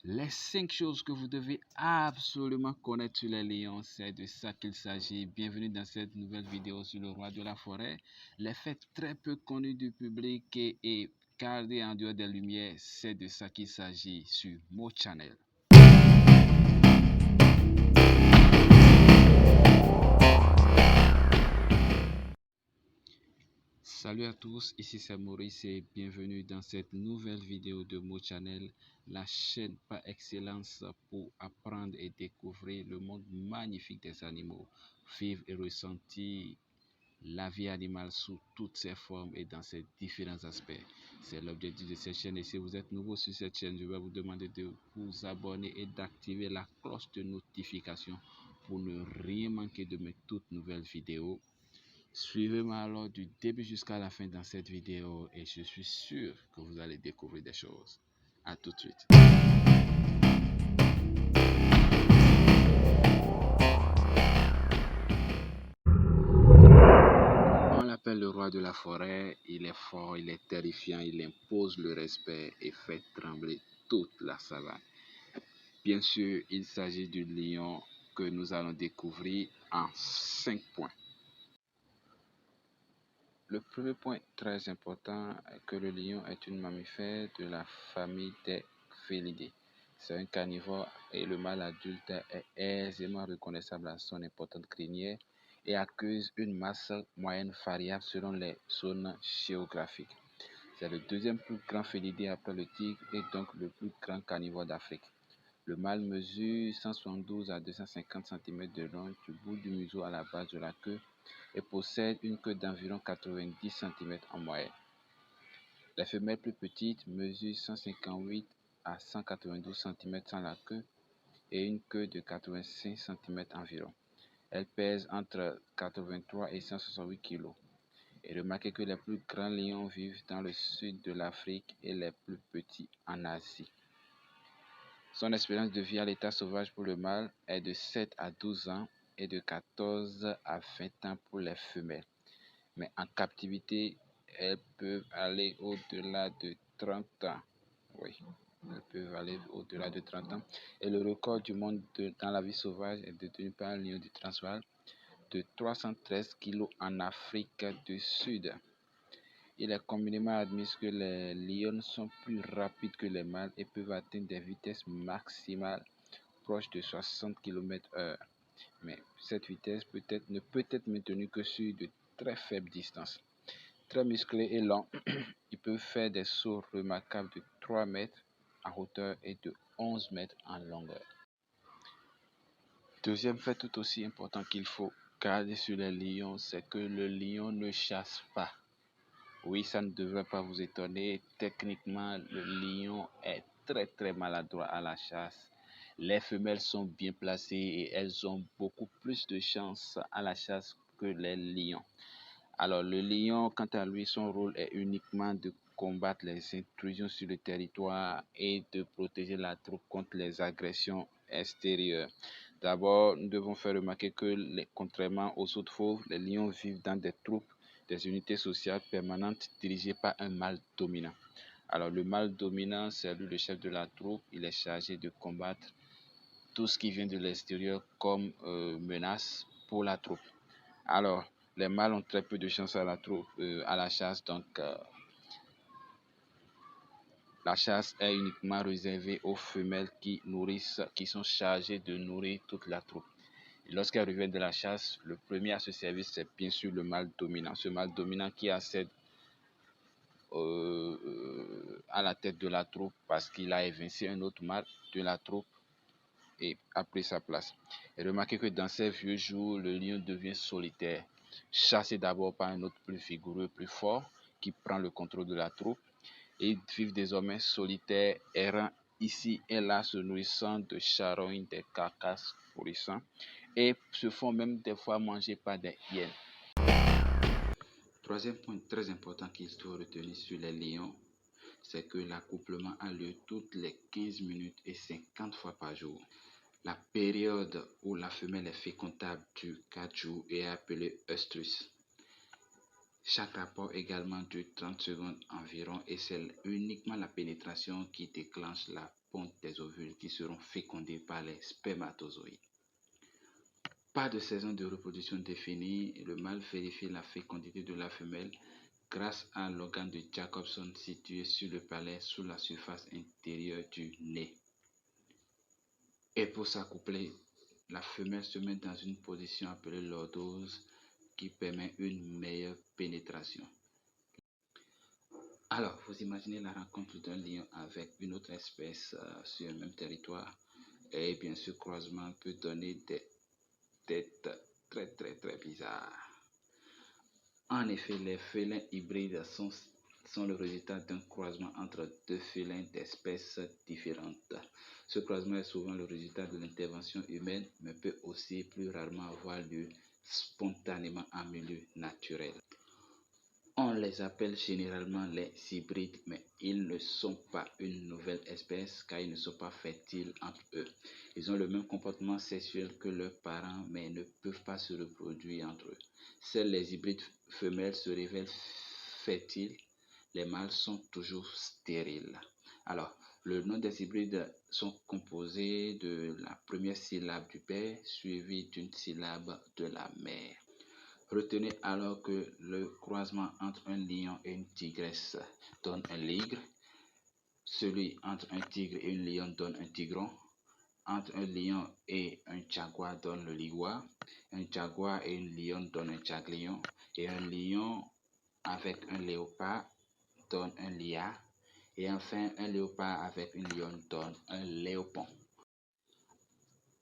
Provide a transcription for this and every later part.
Les 5 choses que vous devez absolument connaître sur les lions, c'est de ça qu'il s'agit. Bienvenue dans cette nouvelle vidéo sur le roi de la forêt. Les faits très peu connus du public et gardés en dehors des lumières, c'est de ça qu'il s'agit sur Mo Channel. Salut à tous, ici c'est Maurice et bienvenue dans cette nouvelle vidéo de Mo Channel, la chaîne par excellence pour apprendre et découvrir le monde magnifique des animaux, vivre et ressentir la vie animale sous toutes ses formes et dans ses différents aspects. C'est l'objectif de cette chaîne et si vous êtes nouveau sur cette chaîne, je vais vous demander de vous abonner et d'activer la cloche de notification pour ne rien manquer de mes toutes nouvelles vidéos. Suivez-moi alors du début jusqu'à la fin dans cette vidéo et je suis sûr que vous allez découvrir des choses. À tout de suite. On l'appelle le roi de la forêt, il est fort, il est terrifiant, il impose le respect et fait trembler toute la savane. Bien sûr, il s'agit du lion que nous allons découvrir en 5 points. Le premier point très important est que le lion est un mammifère de la famille des félidés. C'est un carnivore et le mâle adulte est aisément reconnaissable à son importante crinière et accuse une masse moyenne variable selon les zones géographiques. C'est le deuxième plus grand félidé après le tigre et donc le plus grand carnivore d'Afrique. Le mâle mesure 172 à 250 cm de long du bout du museau à la base de la queue et possède une queue d'environ 90 cm en moyenne. Les femelles plus petites mesurent 158 à 192 cm sans la queue et une queue de 85 cm environ. Elles pèsent entre 83 et 168 kg. Et remarquez que les plus grands lions vivent dans le sud de l'Afrique et les plus petits en Asie. Son espérance de vie à l'état sauvage pour le mâle est de 7 à 12 ans et de 14 à 20 ans pour les femelles. Mais en captivité, elles peuvent aller au-delà de 30 ans. Oui, elles peuvent aller au-delà de 30 ans. Et le record du monde dans la vie sauvage est détenu par un lion du Transvaal de 313 kg en Afrique du Sud. Il est communément admis que les lions sont plus rapides que les mâles et peuvent atteindre des vitesses maximales proches de 60 km/h. Mais cette vitesse ne peut être maintenue que sur de très faibles distances. Très musclés et lents, ils peuvent faire des sauts remarquables de 3 mètres en hauteur et de 11 mètres en longueur. Deuxième fait tout aussi important qu'il faut garder sur les lions, c'est que le lion ne chasse pas. Oui, ça ne devrait pas vous étonner. Techniquement, le lion est très maladroit à la chasse. Les femelles sont bien placées et elles ont beaucoup plus de chance à la chasse que les lions. Alors, le lion, quant à lui, son rôle est uniquement de combattre les intrusions sur le territoire et de protéger la troupe contre les agressions extérieures. D'abord, nous devons faire remarquer que, contrairement aux autres fauves, les lions vivent dans des troupes, des unités sociales permanentes dirigées par un mâle dominant. Alors, le mâle dominant, c'est lui le chef de la troupe. Il est chargé de combattre tout ce qui vient de l'extérieur comme menace pour la troupe. Alors, les mâles ont très peu de chance à la chasse, donc la chasse est uniquement réservée aux femelles qui sont chargées de nourrir toute la troupe. Lorsqu'elles reviennent de la chasse, le premier à se servir, c'est bien sûr le mâle dominant. Ce mâle dominant qui accède à la tête de la troupe parce qu'il a évincé un autre mâle de la troupe et a pris sa place. Et remarquez que dans ces vieux jours, le lion devient solitaire, chassé d'abord par un autre plus vigoureux, plus fort, qui prend le contrôle de la troupe. Et ils vivent désormais solitaires, errant ici et là, se nourrissant de charognes, des carcasses pourrissants, et se font même des fois manger par des hyènes. Troisième point très important qu'il faut retenir sur les lions, c'est que l'accouplement a lieu toutes les 15 minutes et 50 fois par jour. La période où la femelle est fécondable dure 4 jours et est appelée œstrus. Chaque rapport également dure 30 secondes environ et c'est uniquement la pénétration qui déclenche la ponte des ovules qui seront fécondés par les spermatozoïdes. Pas de saison de reproduction définie, le mâle vérifie la fécondité de la femelle grâce à l'organe de Jacobson situé sur le palais sous la surface intérieure du nez. Et pour s'accoupler, la femelle se met dans une position appelée lordose qui permet une meilleure pénétration. Alors, vous imaginez la rencontre d'un lion avec une autre espèce sur le même territoire et bien ce croisement peut donner des têtes très bizarres. En effet, les félins hybrides sont le résultat d'un croisement entre deux félins d'espèces différentes. Ce croisement est souvent le résultat de l'intervention humaine, mais peut aussi plus rarement avoir lieu spontanément en milieu naturel. On les appelle généralement les hybrides, mais ils ne sont pas une nouvelle espèce car ils ne sont pas fertiles entre eux. Ils ont le même comportement sexuel que leurs parents, mais ne peuvent pas se reproduire entre eux. Seuls les hybrides femelles se révèlent fertiles, les mâles sont toujours stériles. Alors, le nom des hybrides sont composés de la première syllabe du père suivie d'une syllabe de la mère. Retenez alors que le croisement entre un lion et une tigresse donne un ligre, celui entre un tigre et une lionne donne un tigron, entre un lion et un jaguar donne le liguar, un jaguar et une lionne donne un jaglion, et un lion avec un léopard donne un liard, et enfin un léopard avec une lionne donne un léopon.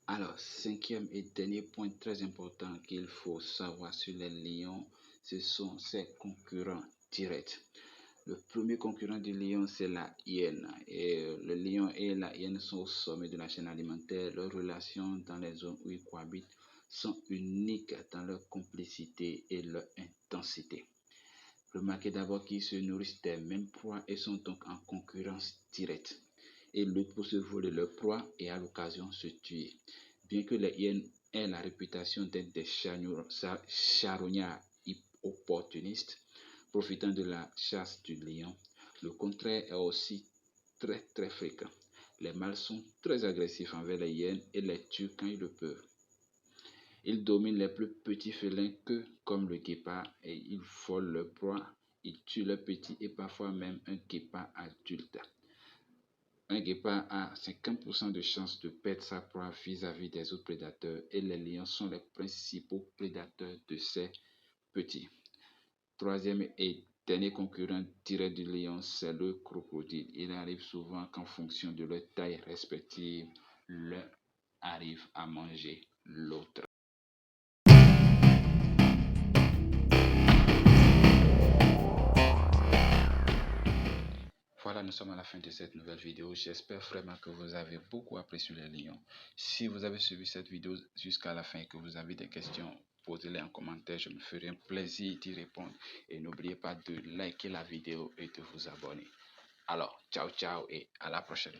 Alors, cinquième et dernier point très important qu'il faut savoir sur les lions, ce sont ses concurrents directs. Le premier concurrent du lion, c'est la hyène. Et le lion et la hyène sont au sommet de la chaîne alimentaire. Leurs relations dans les zones où ils cohabitent sont uniques dans leur complicité et leur intensité. Remarquez d'abord qu'ils se nourrissent des mêmes proies et sont donc en concurrence directe. Ils luttent pour se voler leur proie et à l'occasion se tuer. Bien que les hyènes aient la réputation d'être des charognards opportunistes, profitant de la chasse du lion, le contraire est aussi très fréquent. Les mâles sont très agressifs envers les hyènes et les tuent quand ils le peuvent. Ils dominent les plus petits félins que, comme le guépard, et ils volent leur proie, ils tuent leurs petits et parfois même un guépard adulte. Un guépard a 50% de chances de perdre sa proie vis-à-vis des autres prédateurs et les lions sont les principaux prédateurs de ces petits. Troisième et dernier concurrent direct du lion, c'est le crocodile. Il arrive souvent qu'en fonction de leur taille respective, l'un arrive à manger l'autre. Voilà, nous sommes à la fin de cette nouvelle vidéo. J'espère vraiment que vous avez beaucoup apprécié les lions. Si vous avez suivi cette vidéo jusqu'à la fin et que vous avez des questions, posez-les en commentaire. Je me ferai un plaisir d'y répondre. Et n'oubliez pas de liker la vidéo et de vous abonner. Alors, ciao et à la prochaine.